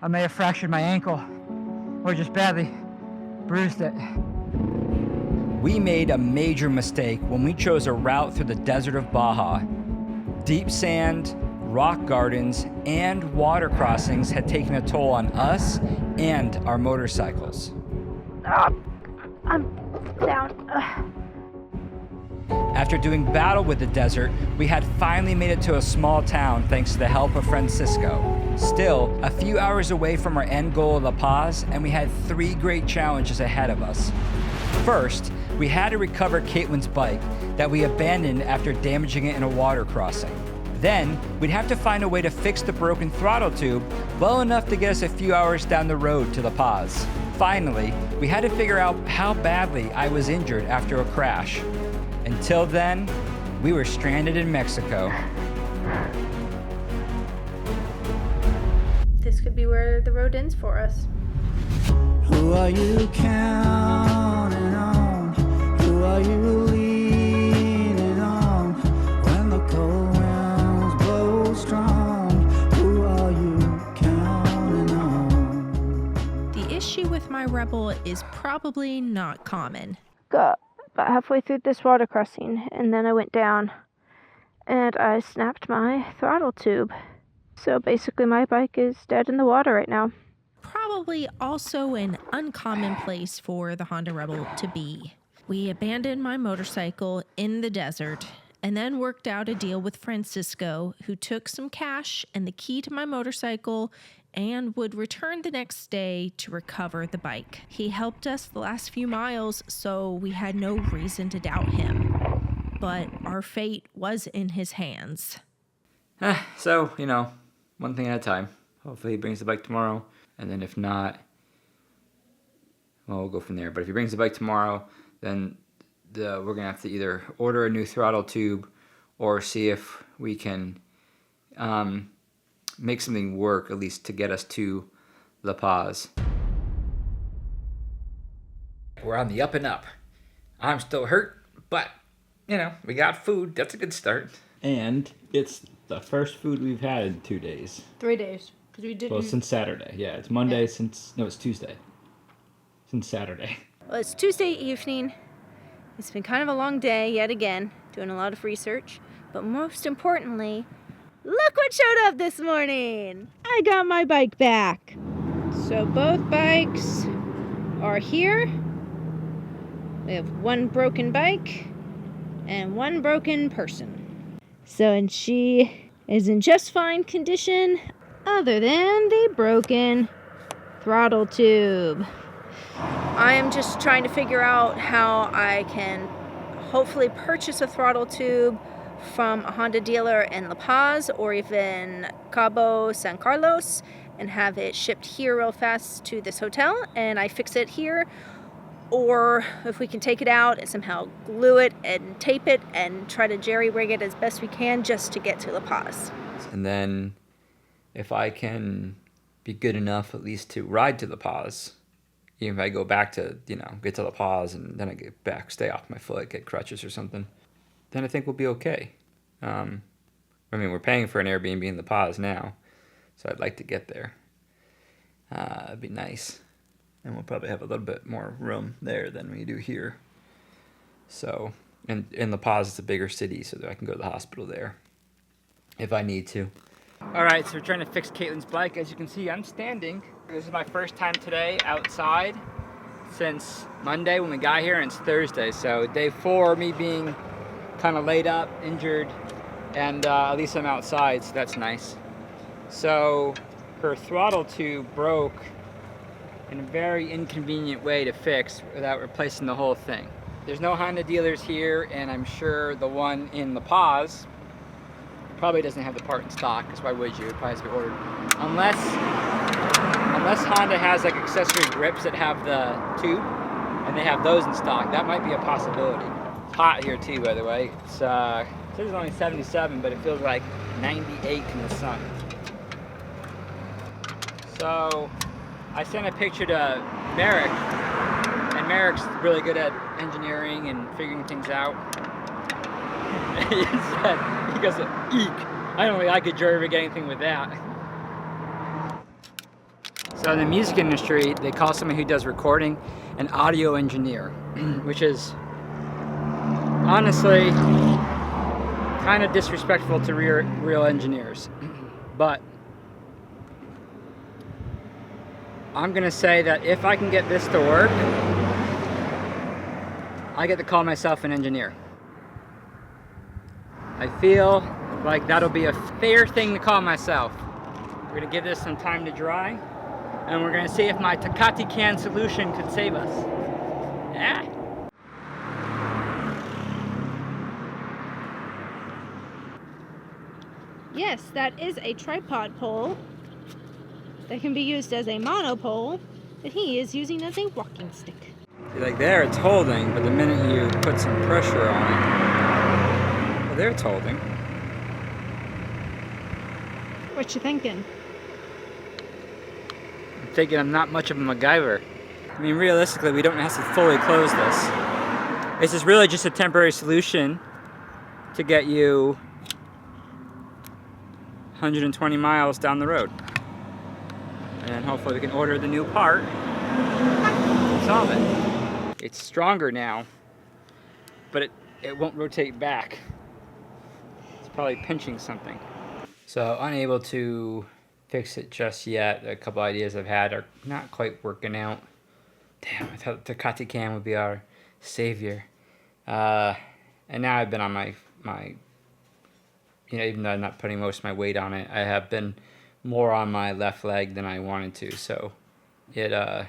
I may have fractured my ankle or just badly bruised it. We made a major mistake when we chose a route through the desert of Baja. Deep sand, rock gardens, and water crossings had taken a toll on us and our motorcycles. I'm down. After doing battle with the desert, we had finally made it to a small town thanks to the help of Francisco. Still, a few hours away from our end goal of La Paz, and we had 3 great challenges ahead of us. First, we had to recover Caitlin's bike that we abandoned after damaging it in a water crossing. Then, we'd have to find a way to fix the broken throttle tube well enough to get us a few hours down the road to La Paz. Finally, we had to figure out how badly I was injured after a crash. Until then, we were stranded in Mexico. This could be where the road ends for us. Who are you counting on? Who are you leaning on? When the cold winds blow strong, who are you counting on? The issue with my Rebel is probably not common. Got about halfway through this water crossing, and then I went down, and I snapped my throttle tube. So basically my bike is dead in the water right now. Probably also an uncommon place for the Honda Rebel to be. We abandoned my motorcycle in the desert and then worked out a deal with Francisco, who took some cash and the key to my motorcycle and would return the next day to recover the bike. He helped us the last few miles, so we had no reason to doubt him. But our fate was in his hands. So, one thing at a time. Hopefully he brings the bike tomorrow. And then if not, well, we'll go from there. But if he brings the bike tomorrow, then we're going to have to either order a new throttle tube or see if we can make something work, at least to get us to La Paz. We're on the up and up. I'm still hurt, but, we got food. That's a good start. And it's the first food we've had in 2 days. 3 days. Because we didn't. Well, since Saturday. Yeah, it's Monday it's Tuesday. Since Saturday. Well, it's Tuesday evening. It's been kind of a long day yet again, doing a lot of research. But most importantly, look what showed up this morning! I got my bike back. So both bikes are here. We have one broken bike and one broken person. And she is in just fine condition, other than the broken throttle tube. I am just trying to figure out how I can hopefully purchase a throttle tube from a Honda dealer in La Paz or even Cabo San Carlos and have it shipped here real fast to this hotel and I fix it here. Or if we can take it out and somehow glue it and tape it and try to jerry-rig it as best we can just to get to La Paz. And then if I can be good enough at least to ride to La Paz, even if I go back to, get to La Paz and then I get back, stay off my foot, get crutches or something, then I think we'll be okay. We're paying for an Airbnb in La Paz now, so I'd like to get there. It'd be nice. And we'll probably have a little bit more room there than we do here. So, and in La Paz, it's a bigger city, so that I can go to the hospital there if I need to. All right, so we're trying to fix Caitlin's bike. As you can see, I'm standing. This is my first time today outside since Monday when we got here, and it's Thursday. So day 4, me being kind of laid up, injured, and at least I'm outside, so that's nice. So her throttle tube broke in a very inconvenient way to fix without replacing the whole thing. There's no Honda dealers here, and I'm sure the one in La Paz probably doesn't have the part in stock, because why would you? It probably has to be ordered. Unless Honda has like accessory grips that have the tube, and they have those in stock. That might be a possibility. It's hot here too, by the way. It says it's only 77, but it feels like 98 in the sun. So I sent a picture to Merrick, and Merrick's really good at engineering and figuring things out. He goes, eek, I don't think I could jerry-rig anything with that. So in the music industry, they call someone who does recording an audio engineer, which is honestly kind of disrespectful to real engineers. But I'm gonna say that if I can get this to work, I get to call myself an engineer. I feel like that'll be a fair thing to call myself. We're gonna give this some time to dry, and we're gonna see if my Tecate can solution could save us. Yeah. Yes, that is a tripod pole that can be used as a monopole that he is using as a walking stick. See, like there it's holding, but the minute you put some pressure on it, well, there it's holding. What you thinking? I'm thinking I'm not much of a MacGyver. I mean, realistically, we don't have to fully close this. This is really just a temporary solution to get you 120 miles down the road. And hopefully we can order the new part and solve it. It's stronger now, but it won't rotate back. It's probably pinching something. So unable to fix it just yet. A couple ideas I've had are not quite working out. Damn, I thought the Tecate can would be our savior. And now I've been on my even though I'm not putting most of my weight on it, I have been more on my left leg than I wanted to, so it's a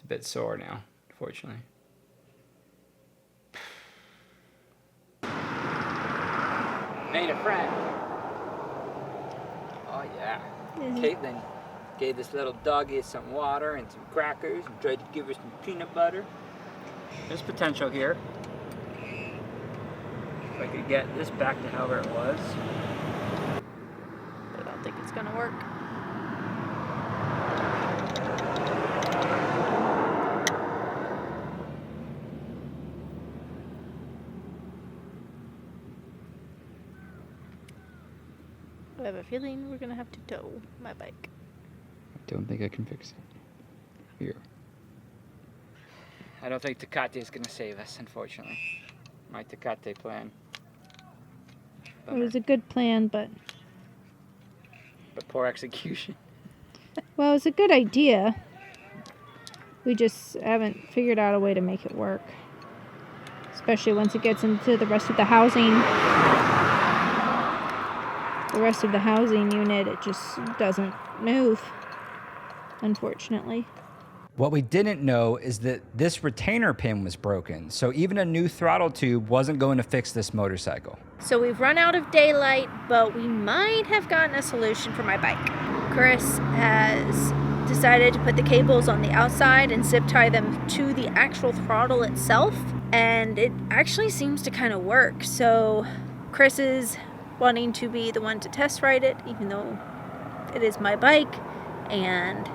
bit sore now, unfortunately. Made a friend. Oh yeah. Caitlin gave this little doggy some water and some crackers and tried to give her some peanut butter. There's potential here. If I could get this back to however it was. I don't think it's gonna work. I have a feeling we're gonna have to tow my bike. I don't think I can fix it. Here. I don't think Tecate is gonna save us, unfortunately. My Tecate plan. It was a good plan, but poor execution. well, it was a good idea. We just haven't figured out a way to make it work. Especially once it gets into the rest of the housing. The rest of the housing unit, it just doesn't move, unfortunately. What we didn't know is that this retainer pin was broken, so even a new throttle tube wasn't going to fix this motorcycle. So we've run out of daylight, but we might have gotten a solution for my bike. Chris has decided to put the cables on the outside and zip tie them to the actual throttle itself, and it actually seems to kind of work. So Chris is wanting to be the one to test ride it, even though it is my bike and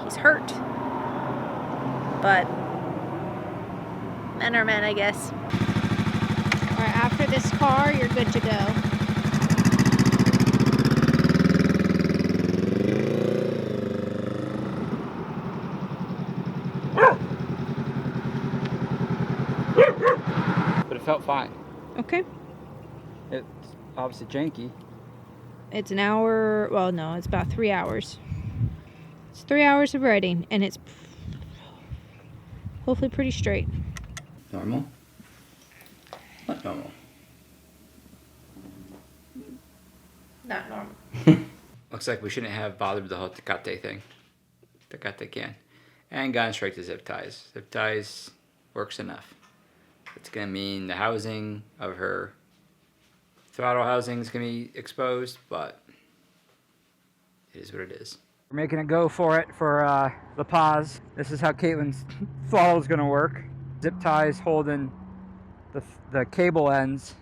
he's hurt. But men are men, I guess. All right, after this car, you're good to go. But it felt fine. Okay. It's obviously janky. It's an hour, well, no, it's about 3 hours. It's 3 hours of riding, and it's hopefully pretty straight. Normal? Not normal. Not normal. Looks like we shouldn't have bothered with the whole Tecate thing. Tecate can. And gone straight to zip ties. Zip ties works enough. It's going to mean the housing of her throttle housing is going to be exposed, but it is what it is. We're making a go for it for the pause. This is how Caitlin's throttle is going to work. Zip ties holding the cable ends,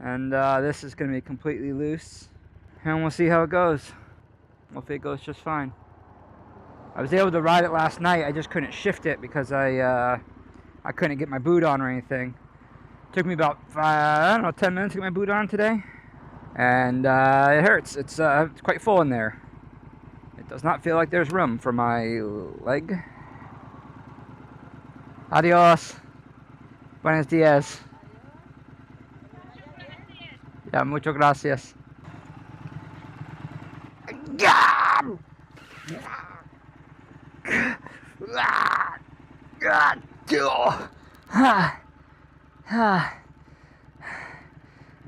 and this is going to be completely loose. And we'll see how it goes. Hopefully it goes just fine. I was able to ride it last night. I just couldn't shift it because I couldn't get my boot on or anything. It took me about 10 minutes to get my boot on today, and it hurts. It's quite full in there. It does not feel like there's room for my leg. Adios. Buenos dias. Yeah, muchas gracias.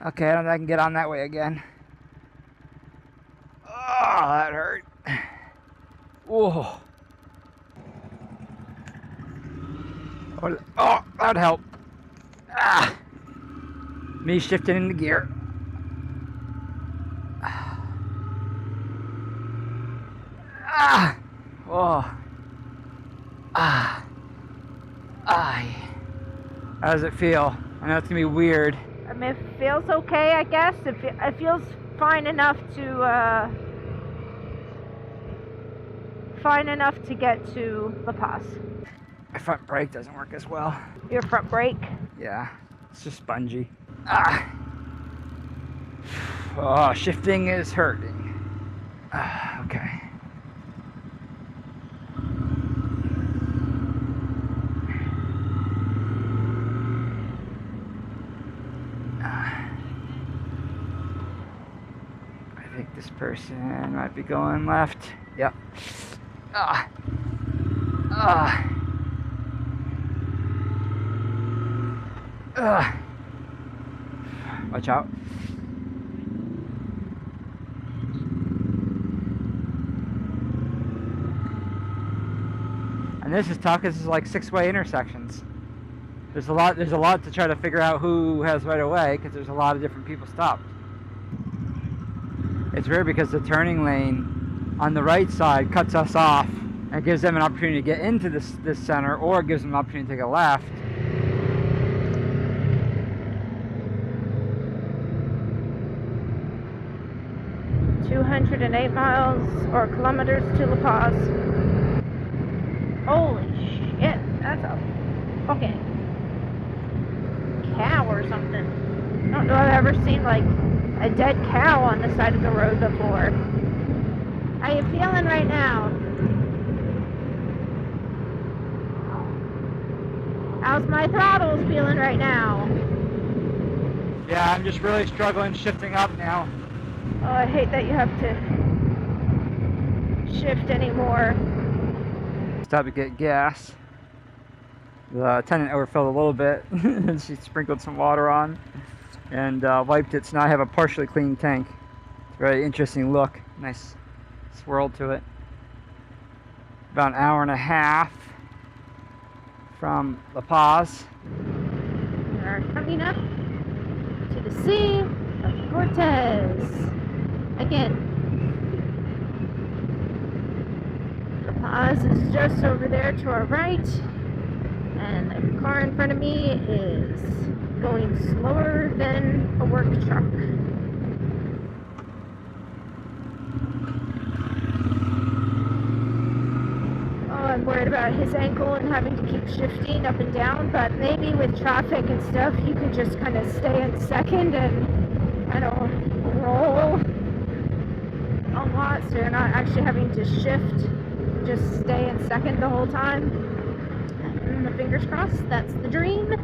Okay, I don't think I can get on that way again. Oh, that hurt. Whoa. Oh, that'd help. Ah. Me shifting into gear. Ah. Oh. Ah. Ay. How does it feel? I know it's gonna be weird. I mean, it feels okay, I guess. It feels fine enough to get to La Paz. My front brake doesn't work as well. Your front brake. Yeah, it's just spongy. Ah. Oh, shifting is hurting. Ah, okay. I think this person might be going left. Yep. Ah. Ah. Ah. Watch out. And this is tough because it's like 6-way intersections. There's a lot to try to figure out who has right of way because there's a lot of different people stopped. It's weird because the turning lane on the right side cuts us off and gives them an opportunity to get into this center, or it gives them an opportunity to take a left. $208 miles or kilometers to La Paz. Holy shit, that's a fucking cow or something. I don't know if I've ever seen like a dead cow on the side of the road before. How you feeling right now? How's my throttles feeling right now? Yeah, I'm just really struggling shifting up now. Oh, I hate that you have to shift anymore. Stopped to get gas. The attendant overfilled a little bit and she sprinkled some water on and wiped it, so now I have a partially clean tank. It's a very interesting look. Nice swirl to it. About an hour and a half from La Paz. We are coming up to the Sea of Cortez. Again, La Paz is just over there to our right, and the car in front of me is going slower than a work truck. Oh, I'm worried about his ankle and having to keep shifting up and down, but maybe with traffic and stuff, you could just kind of stay in second and, I don't know, roll a lot, so you're not actually having to shift. Just stay in second the whole time. And the fingers crossed, that's the dream.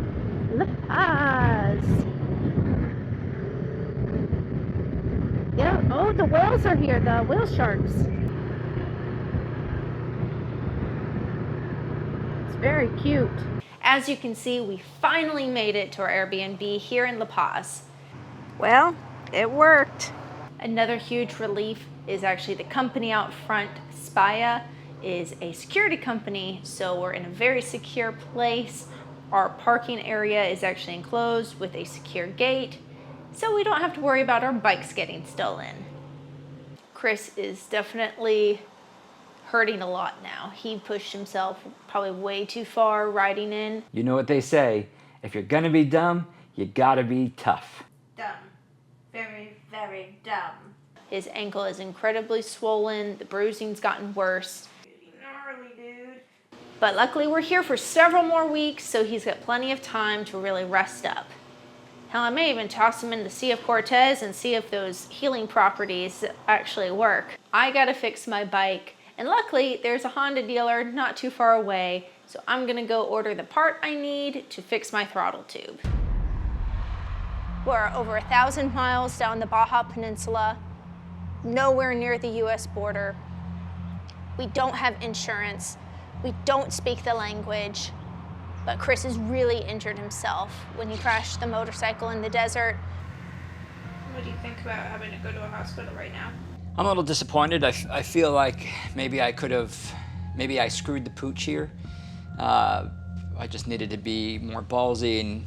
La Paz. Yeah, oh, the whales are here, the whale sharks. It's very cute. As you can see, we finally made it to our Airbnb here in La Paz. Well, it worked. Another huge relief is actually the company out front, Spaya, is a security company, so we're in a very secure place. Our parking area is actually enclosed with a secure gate, so we don't have to worry about our bikes getting stolen. Chris is definitely hurting a lot now. He pushed himself probably way too far riding in. You know what they say, if you're gonna be dumb, you gotta be tough. Dumb. Very, very dumb. His ankle is incredibly swollen. The bruising's gotten worse. Gnarly, dude. But luckily we're here for several more weeks, so he's got plenty of time to really rest up. Hell, I may even toss him into Sea of Cortez and see if those healing properties actually work. I gotta fix my bike, and luckily there's a Honda dealer not too far away, so I'm gonna go order the part I need to fix my throttle tube. We're over 1,000 miles down the Baja Peninsula, nowhere near the US border. We don't have insurance. We don't speak the language, but Chris has really injured himself when he crashed the motorcycle in the desert. What do you think about having to go to a hospital right now? I'm a little disappointed. I feel like maybe I screwed the pooch here. I just needed to be more ballsy and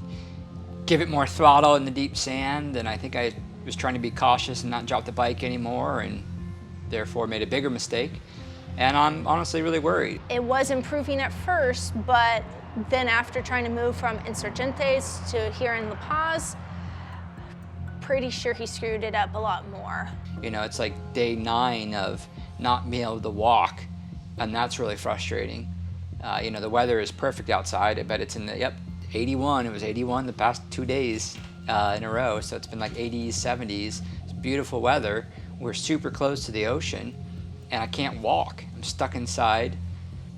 give it more throttle in the deep sand, and I think I was trying to be cautious and not drop the bike anymore, and therefore made a bigger mistake. And I'm honestly really worried. It was improving at first, but then after trying to move from Insurgentes to here in La Paz, pretty sure he screwed it up a lot more. You know, it's like day 9 of not being able to walk, and that's really frustrating. You know, the weather is perfect outside. I bet it's in the, 81. It was 81 the past 2 days in a row, so it's been like 80s, 70s. It's beautiful weather. We're super close to the ocean, and I can't walk. I'm stuck inside.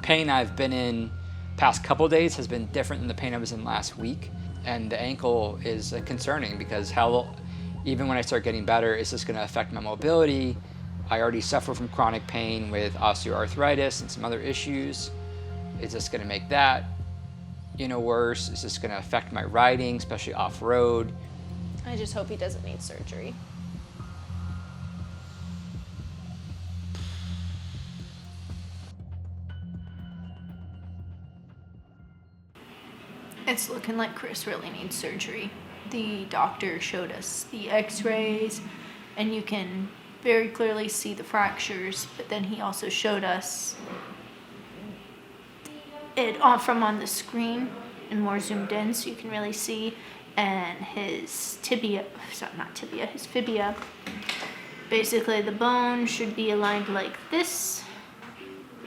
Pain I've been in past couple days has been different than the pain I was in last week, and the ankle is concerning because even when I start getting better, is this going to affect my mobility? I already suffer from chronic pain with osteoarthritis and some other issues. Is this going to make that, worse? Is this going to affect my riding, especially off-road? I just hope he doesn't need surgery. It's looking like Chris really needs surgery. The doctor showed us the x-rays, and you can very clearly see the fractures, but then he also showed us it from on the screen and more zoomed in so you can really see, and his his fibia. Basically the bone should be aligned like this,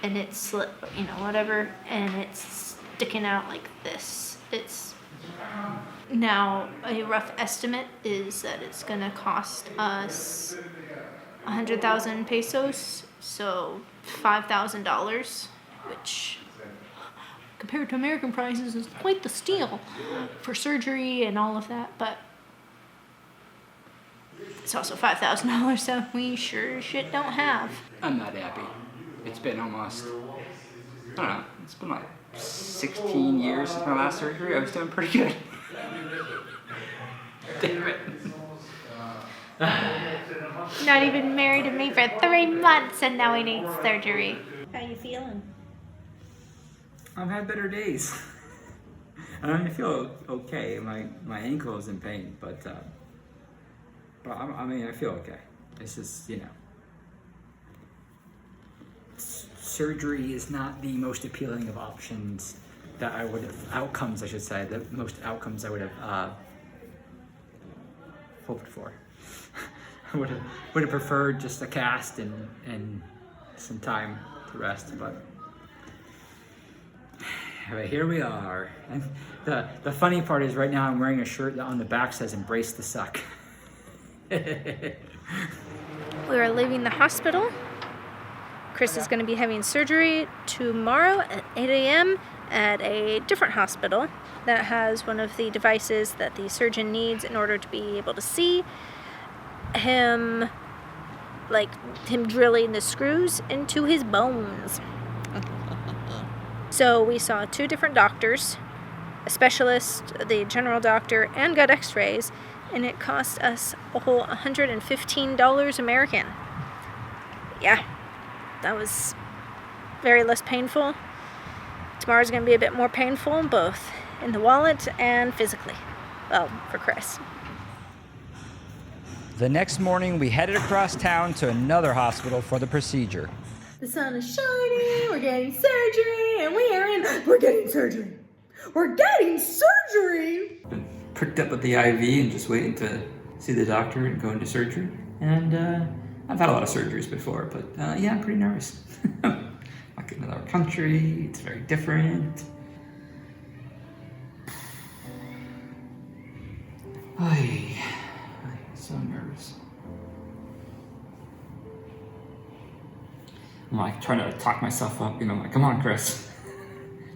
and it's, whatever, and it's sticking out like this. It's now a rough estimate is that it's gonna cost us 100,000 pesos, so $5,000, which compared to American prices is quite the steal for surgery and all of that, but it's also $5,000, so we sure as shit don't have. I'm not happy. It's been almost, I don't know, it's been like 16 years since my last surgery. I was doing pretty good. Damn it. Not even married to me for 3 months and now he needs surgery. How you feeling? I've had better days. I feel okay. My ankle is in pain, but I feel okay. It's just, surgery is not the most appealing of options that I would have, the most outcomes I would have hoped for. I would have preferred just a cast and some time to rest, but here we are. And the funny part is right now I'm wearing a shirt that on the back says "Embrace the Suck." We are leaving the hospital. Chris is going to be having surgery tomorrow at 8 a.m. at a different hospital that has one of the devices that the surgeon needs in order to be able to see him, drilling the screws into his bones. So we saw 2 different doctors, a specialist, the general doctor, and got x-rays, and it cost us a whole $115 American. Yeah. That was very less painful. Tomorrow's going to be a bit more painful, both in the wallet and physically. Well, for Chris. The next morning, we headed across town to another hospital for the procedure. The sun is shining, we're getting surgery, and we're getting surgery. We're getting surgery! Been pricked up with the IV and just waiting to see the doctor and go into surgery. And I've had a lot of surgeries before, but I'm pretty nervous. Like in another country, it's very different. Ay, I'm so nervous. I'm like trying to talk myself up, you know, like, come on, Chris.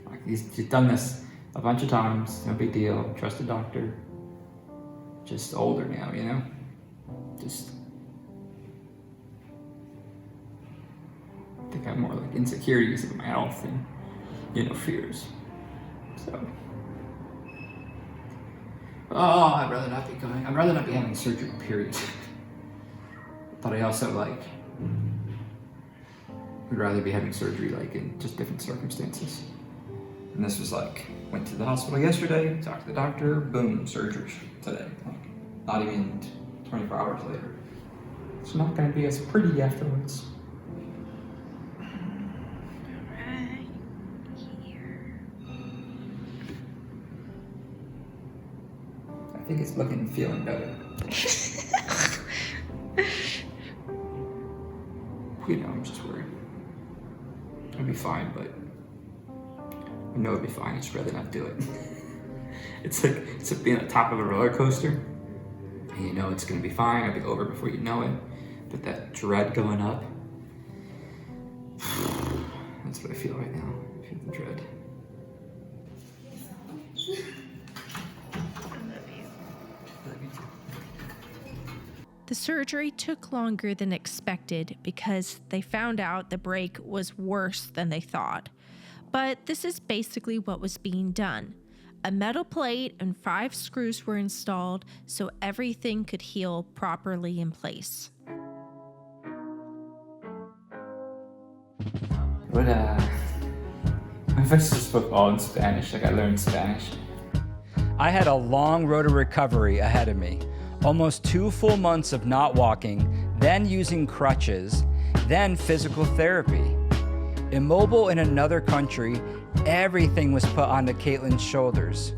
Like, you've done this a bunch of times, no big deal, trust a doctor. Just older now, you know? Just, I think I have more like insecurities about my health and, you know, fears. So, I'd rather not be having surgery, period. But I also like, would rather be having surgery like in just different circumstances. And this was like, went to the hospital yesterday, talked to the doctor, boom, surgery today. Like, not even 24 hours later. It's not gonna be as pretty afterwards. Right here. I think it's looking and feeling better. You know, I'm just worried. It'll be fine, but I know it'll be fine. I'd just rather not do it. It's like being on the top of a roller coaster, and you know it's gonna be fine. It'll be over before you know it. But that dread going up, that's what I feel right now. I feel the dread. The surgery took longer than expected because they found out the break was worse than they thought. But this is basically what was being done. A metal plate and 5 screws were installed so everything could heal properly in place. What if I just spoke all in Spanish, like I learned Spanish? I had a long road to recovery ahead of me. Almost 2 full months of not walking, then using crutches, then physical therapy. Immobile in another country, everything was put onto Caitlin's shoulders.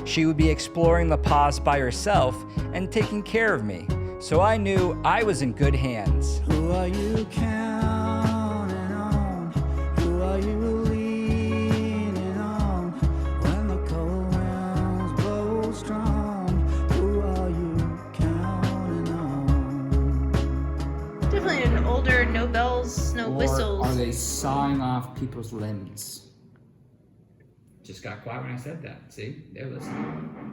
She would be exploring La Paz by herself and taking care of me, so I knew I was in good hands. Who are you counting on? Who are you leaning on? When the cold winds blow strong, who are you counting on? Definitely an older, no bells, no whistles. Or are they sawing off people's limbs? Just got quiet when I said that. See? They're listening.